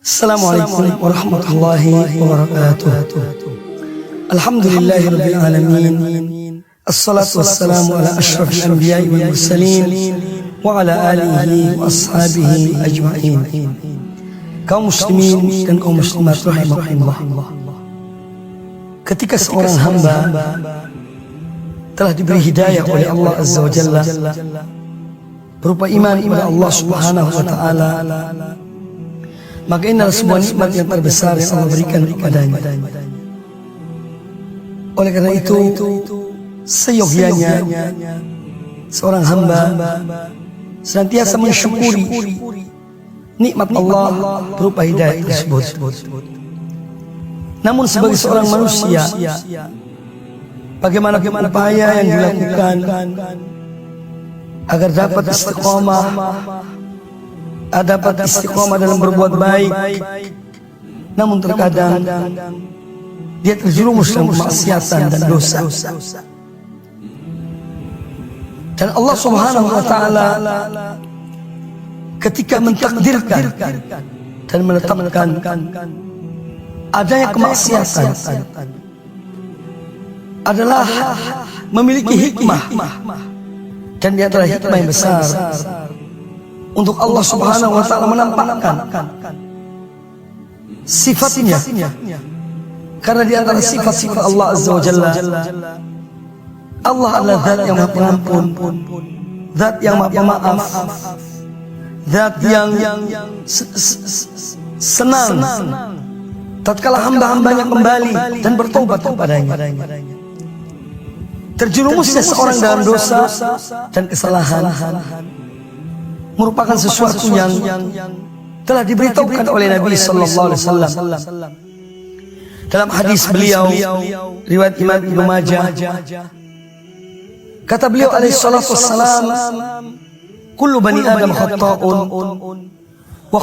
Assalamualaikum warahmatullahi wabarakatuh. Alhamdulillahirabbil alamin. Assalatu wassalamu ala asyrafil anbiya'i wal mursalin wa ala alihi wa ashabihi ajma'in. Kaum muslimin dan kaum muslimat rahimakumullah. Ketika seorang hamba telah diberi hidayah oleh Allah Azza wa Jalla berupa iman kepada Allah Subhanahu wa taala, maka inilah sebuah nikmat yang terbesar yang Allah berikan kepadanya. Oleh karena itu, seyogyanya seorang hamba senantiasa mensyukuri nikmat Allah berupa hidayah tersebut. Namun sebagai seorang manusia, bagaimana upaya yang dilakukan agar dapat istiqomah, dapat istiqomah dalam berbuat baik, namun terkadang dia terjerumus dalam kemaksiatan dan dosa. Dan Allah Subhanahu wa taala ketika mentakdirkan dan menetapkan adanya kemaksiatan adalah memiliki hikmah, dan di antara hikmah yang besar untuk Allah Subhanahu wa taala menampakkan sifatnya, karena di antara sifat-sifat Allah Azza wa Jalla, Allah adalah zat yang maha pengampun, zat yang maha pemaaf, zat yang senang tatkala hamba-hambanya kembali dan bertobat kepadanya. Terjerumusnya seorang dalam dosa dan kesalahan merupakan sesuatu yang telah diberitahukan oleh Nabi Sallallahu Alaihi Wasallam dalam hadis beliau riwayat Imam Ibnu Majah. Kata beliau alaihi salatu wassalam, kullu bani adam khata'un wa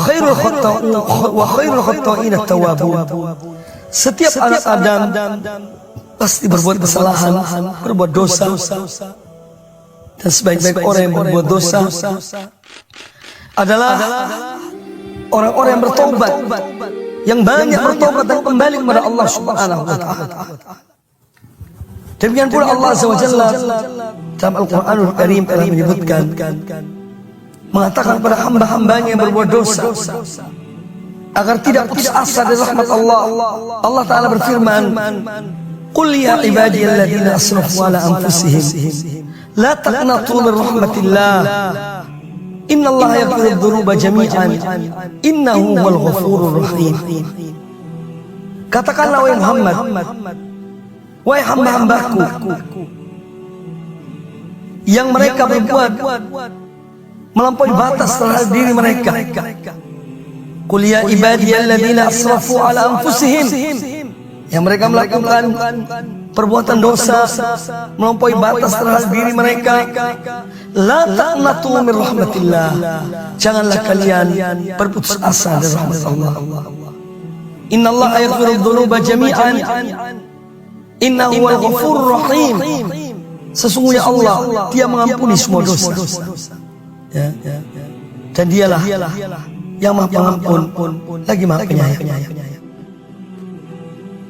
khairul khata'in at-tawwabun. Setiap anak Adam pasti berbuat kesalahan, berbuat dosa, dan sebaik-baik orang yang berbuat dosa adalah orang-orang yang bertobat, yang banyak bertobat dan kembali kepada Allah Subhanahu wa taala. Demikian pula Allah Azza wa Jalla dalam Al-Qur'anul Karim telah menyebutkan, mengatakan kepada hamba-hambanya yang berbuat dosa agar tidak putus asa dari rahmat Allah. Allah taala berfirman, qul ya ibadiyalladzina asrafu ala anfusihim la taqnatu min rahmatillah innallaha yaghfiru dzunuba jami'an innahu huwal ghafurur rahim. Katakanlah wahai Muhammad, wahai hamba-hambaku yang mereka berbuat melampaui batas terhadap diri mereka, qul ya ibadiyalladzina asrafu ala anfusihim, yang mereka melakukan perbuatan dosa melampaui batas terhadap diri mereka, la taqnatu min rahmatillah, janganlah kalian berputus asa dari rahmat Allah. Innallaha yaghfiru dzunuba jami'an innahu huwal ghafurur rahim. Sesungguhnya Allah, Dia mengampuni semua dosa. Dan Dialah yang Maha Pengampun lagi Maha Penyayang.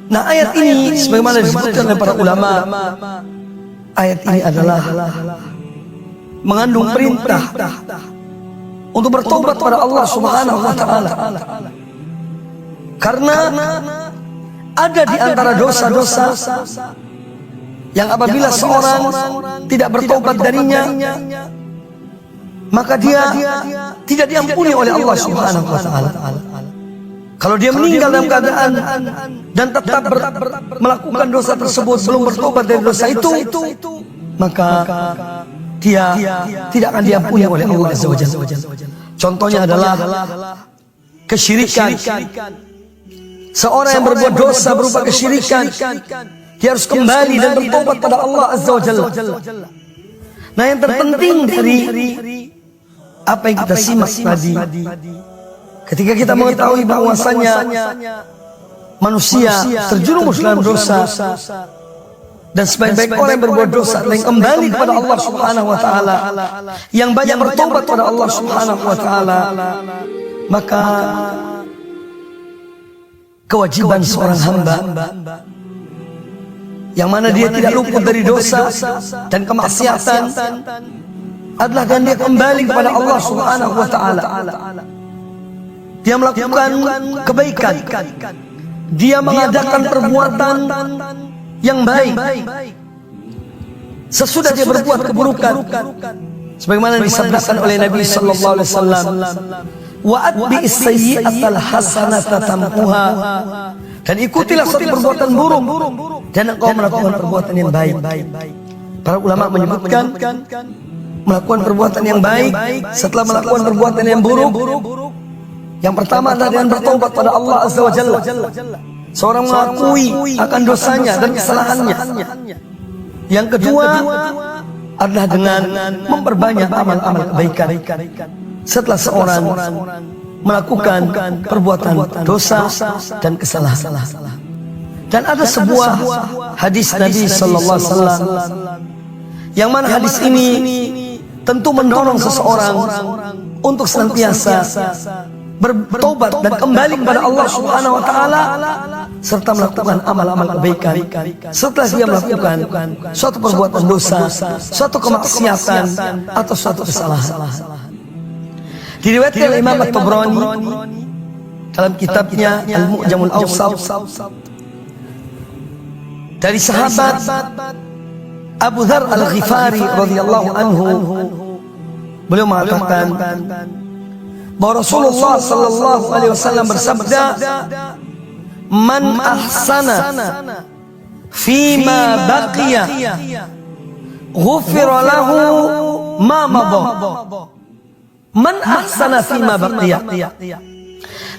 Nah, ayat ini sebagaimana disebutkan oleh para ulama, ayat ini adalah mengandung perintah untuk bertobat kepada Allah Subhanahu wa taala. Karena ada di antara dosa-dosa yang apabila seorang tidak bertobat darinya, maka dia tidak diampuni oleh Allah Subhanahu wa taala. Kalau dia meninggal dalam keadaan dan tetap melakukan dosa tersebut, belum bertobat dari dosa itu, maka dia tidak akan diampuni oleh Allah Azza wa Jalla. Contohnya adalah kesyirikan. Seorang yang berbuat dosa berupa kesyirikan, dia harus kembali dan bertobat pada Allah Azza wa Jalla. Nah, yang terpenting dari apa yang kita simak tadi, ketika kita mengetahui bahwasanya manusia terjerumus dalam dosa, dan sebaik-baik orang yang berbuat dosa yang kembali kepada Allah Subhanahu wa taala, yang banyak bertobat kepada Allah Subhanahu wa taala, maka kewajiban seorang hamba yang mana dia tidak luput dari dosa dan kemaksiatan adalah dan dia kembali kepada Allah Subhanahu wa taala. Dia melakukan kebaikan. Dia mengadakan perbuatan yang baik. Sesudah dia berbuat keburukan, sebagaimana disabdakan oleh Nabi sallallahu alaihi wasallam, wa atbi'is sayyi'atal hasanata tamhuha, dan ikutilah suatu perbuatan buruk dan engkau melakukan perbuatan yang baik. Para ulama menyebutkan melakukan perbuatan yang baik setelah melakukan perbuatan yang buruk, yang pertama adalah dengan bertobat pada Allah Azza wa Jalla. Seorang mengakui akan dosanya dan kesalahannya. Yang kedua adalah dengan memperbanyak amal-amal kebaikan. Setelah seorang melakukan perbuatan dosa dan kesalahan. Dan ada sebuah hadis Nabi sallallahu alaihi wasallam yang mana hadis ini tentu mendorong seseorang untuk senantiasa bertobat dan kembali kepada Allah Subhanahu wa taala serta melakukan amal-amal kebaikan. Setelah dia melakukan suatu perbuatan dosa, suatu kemaksiatan atau suatu kesalahan. Diriwayatkan oleh Imam At-Tabrani dalam kitabnya Al-Mu'jamul Awsat dari sahabat Abu Dzar Al-Ghifari radhiyallahu anhu, beliau mengatakan bahwa Rasulullah sallallahu alaihi wasallam bersabda, "Man ahsana fima baqiya ghufira lahu ma madha." Man ahsana fima baqiya.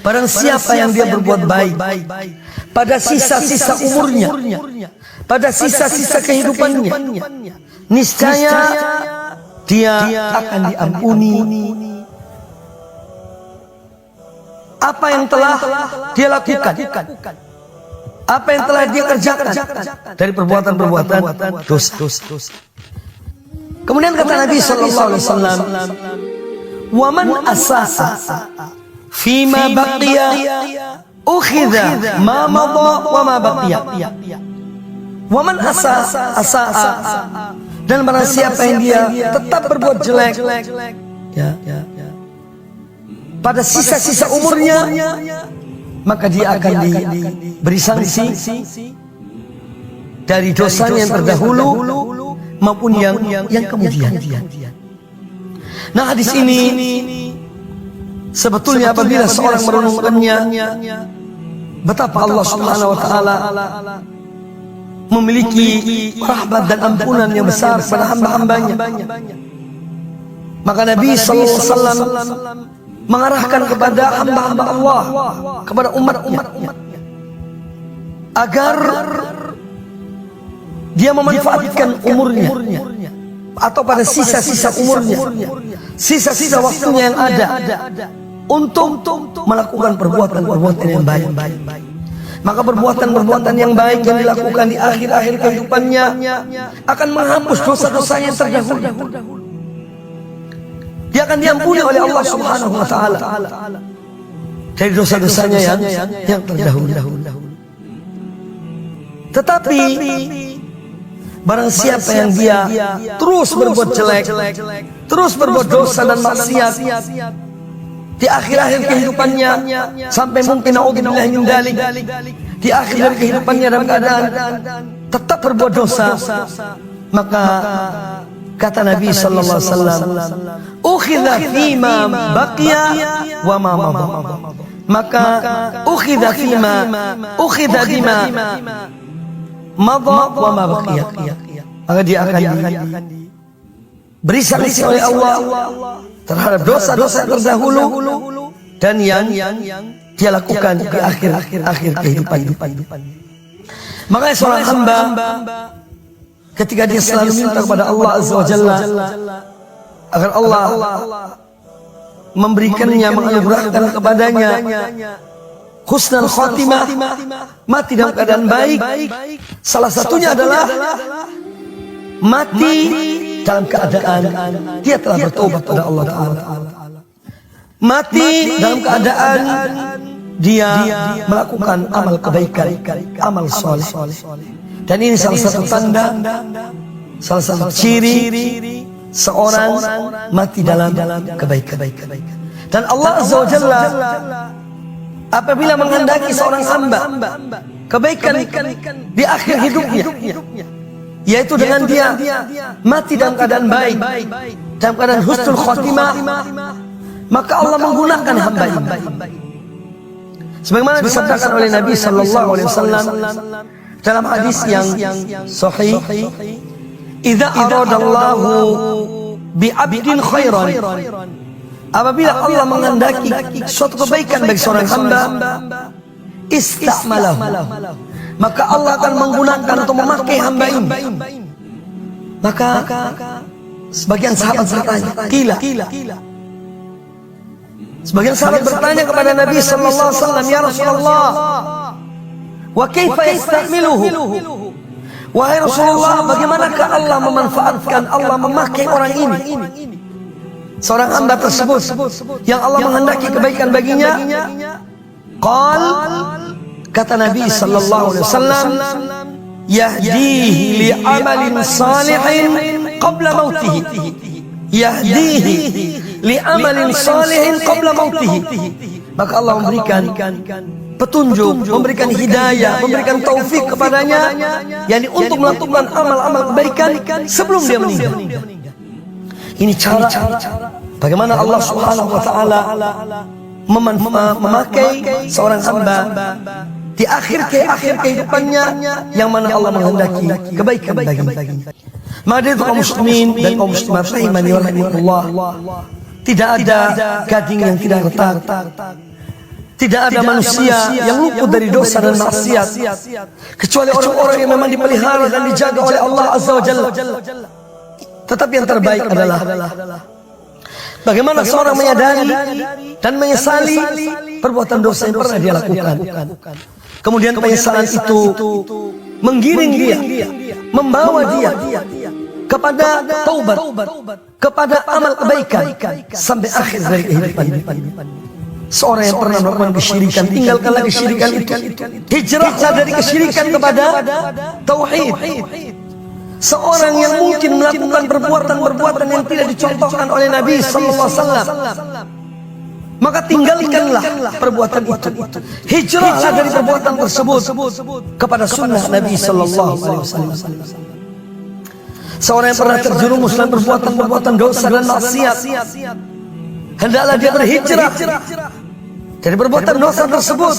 Barang siapa yang dia berbuat baik pada sisa-sisa umurnya, pada sisa-sisa kehidupannya, niscaya dia akan diampuni apa yang telah dia lakukan, apa yang telah dia kerjakan dari perbuatan-perbuatan dosa. Kemudian kata Nabi sallallahu alaihi wasallam, "Wa man asa'a fima baqiya ukhidha ma madha wa ma baqiya." Wa man asa'a, dan barang siapa yang dia tetap berbuat jelek pada sisa-sisa umurnya, maka dia akan diberi sanksi dari dosanya yang terdahulu maupun yang kemudian. Nah, hadis ini sebetulnya apabila seorang merenungkannya, betapa Allah Subhanahu wa taala memiliki rahmat dan ampunan yang besar kepada hamba-hambanya. Maka Nabi sallallahu alaihi wasallam mengarahkan kepada hamba-hamba Allah, kepada umat-umat, agar dia memanfaatkan umurnya atau pada sisa-sisa umurnya, sisa-sisa waktunya yang ada untuk melakukan perbuatan-perbuatan yang baik. Maka perbuatan-perbuatan yang baik yang dilakukan di akhir-akhir kehidupannya akan menghapus dosa-dosa yang terdahulu. Dia akan diampuni oleh Allah Subhanahu wa taala dari dosa-dosanya yang terdahulu. Tetapi barang siapa yang dia terus berbuat jelek, terus berbuat dosa dan maksiat di akhir-akhir kehidupannya, sampai mungkin naudzubillah min dzalik, di akhir kehidupannya dalam keadaan tetap berbuat dosa, maka kata Nabi sallallahu alaihi wasallam, "Ukhidha fima baqiya wa ma madha." Maka ukhidha bima madha wa ma baqiya. Maka dia akan diberi sanksi oleh Allah terhadap dosa-dosa terdahulu dan yang dia lakukan di akhir kehidupan. Makanya seorang hamba ketika dia selalu minta kepada Allah Azza wa Jalla agar Allah memberikannya, menganugerahkan kepadanya husnul khatimah, mati dalam keadaan baik. Salah satunya adalah mati dalam keadaan dia telah bertobat pada Allah Ta'ala. Mati dalam keadaan dia melakukan amal kebaikan, amal soleh. Dan ini salah satu tanda, salah satu ciri seorang mati dalam kebaikan. Dan Allah Azza wa Jalla apabila menghendaki seorang hamba kebaikan di akhir hidupnya, yaitu dengan dia mati dalam keadaan baik, dalam keadaan husnul khotimah, maka Allah menggunakan hamba ini. Sebagaimana disabdakan oleh Nabi sallallahu alaihi wasallam dalam hadis yang sahih, "Idza aradallahu bi'abdin khairan," apabila Allah menghendaki suatu kebaikan bagi seorang hamba, ista'malahu, maka Allah akan menggunakan untuk memakai hamba ini. Maka sebagian sahabat bertanya, "Kila." Sebagian sahabat bertanya kepada Nabi sallallahu alaihi wasallam, "Ya Rasulullah, wa kaifa yasta'miluhu?" Wahai Rasulullah, bagaimanakah Allah memanfaatkan, Allah memakai orang ini, seorang hamba tersebut yang Allah menghendaki kebaikan baginya? Qal, kata Nabi sallallahu alaihi wasallam, "Yahdihi li amalin salihin qabla mautihi." Yahdihi li amalin salihin qabla mautihi. Maka Allah memberikan petunjuk, memberikan hidayah, memberikan taufik kepadanya, yakni untuk melakukan amal-amal kebaikan sebelum dia meninggal. Ini cara bagaimana Allah Subhanahu wa taala memakai seorang hamba di akhir kehidupannya, yang mana Allah menghendaki kebaikan baginya. Maka kaum muslimin dan kaum muslimat rahimani wa rahimakumullah, tidak ada gading yang tidak retak, tidak ada manusia yang luput dari dosa dan maksiat, kecuali orang-orang yang memang dipelihara dan dijaga oleh Allah Azza wa Jalla. Tetapi yang terbaik adalah bagaimana seorang menyadari dan menyesali perbuatan dosa yang pernah dia lakukan. Kemudian penyesalan itu menggiring dia, membawa dia kepada taubat, kepada amal kebaikan sampai akhir dari kehidupan. Seorang yang pernah melakukan kesyirikan, tinggalkanlah kesyirikan itu, hijrahlah dari kesyirikan kepada tauhid. Seorang yang mungkin melakukan perbuatan yang tidak dicontohkan oleh Nabi sallallahu alaihi wasallam, maka tinggalkanlah perbuatan itu, hijrahlah dari perbuatan tersebut kepada sunnah Nabi sallallahu alaihi wasallam. Seorang yang pernah terjerumus dalam perbuatan dosa dan maksiat, hendaklah dia berhijrah dari perbuatan dosa tersebut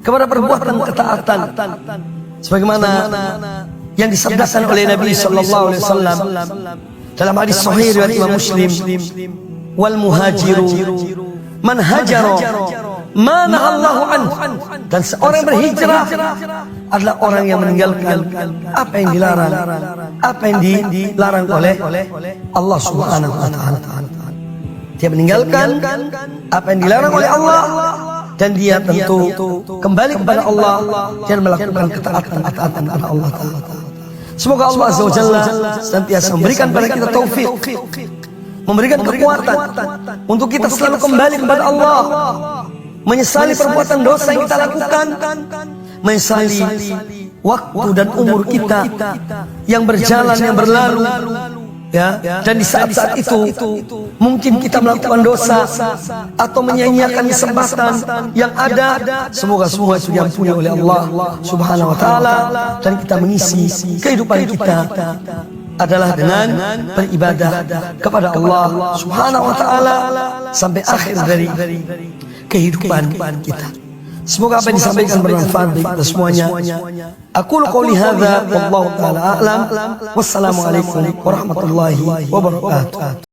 kepada perbuatan ketaatan, sebagaimana yang disabdakan oleh Nabi sallallahu alaihi wasallam dalam hadis sahih riwayat Imam Muslim, "Wal muhajiru man hajara ma nahallahu anhu," dan seorang berhijrah adalah orang yang meninggalkan apa yang dilarang, apa yang dilarang oleh Allah Subhanahu wa taala. Dia meninggalkan apa yang dilarang oleh Allah, dan dia tentu kembali kepada Allah dan melakukan ketaatan kepada Allah Taala. Semoga Allah Azza wa Jalla senantiasa memberikan pada kita taufik, memberikan kekuatan untuk kita selalu kembali kepada Allah, menyesali perbuatan dosa yang kita lakukan, menyesali waktu dan umur kita yang berjalan, yang berlalu, ya. Dan di saat-saat itu mungkin kita melakukan dosa atau menyia-nyiakan kesempatan yang ada. Semoga semua itu diampuni oleh Allah Subhanahu wa taala, dan kita mengisi kehidupan kita adalah dengan beribadah kepada Allah Subhanahu wa taala sampai akhir dari kehidupan kita. Semoga apa yang disampaikan bermanfaat bagi kita semuanya. Aqulu qouli hadza wallahu taala a'lam. Wassalamualaikum warahmatullahi wabarakatuh.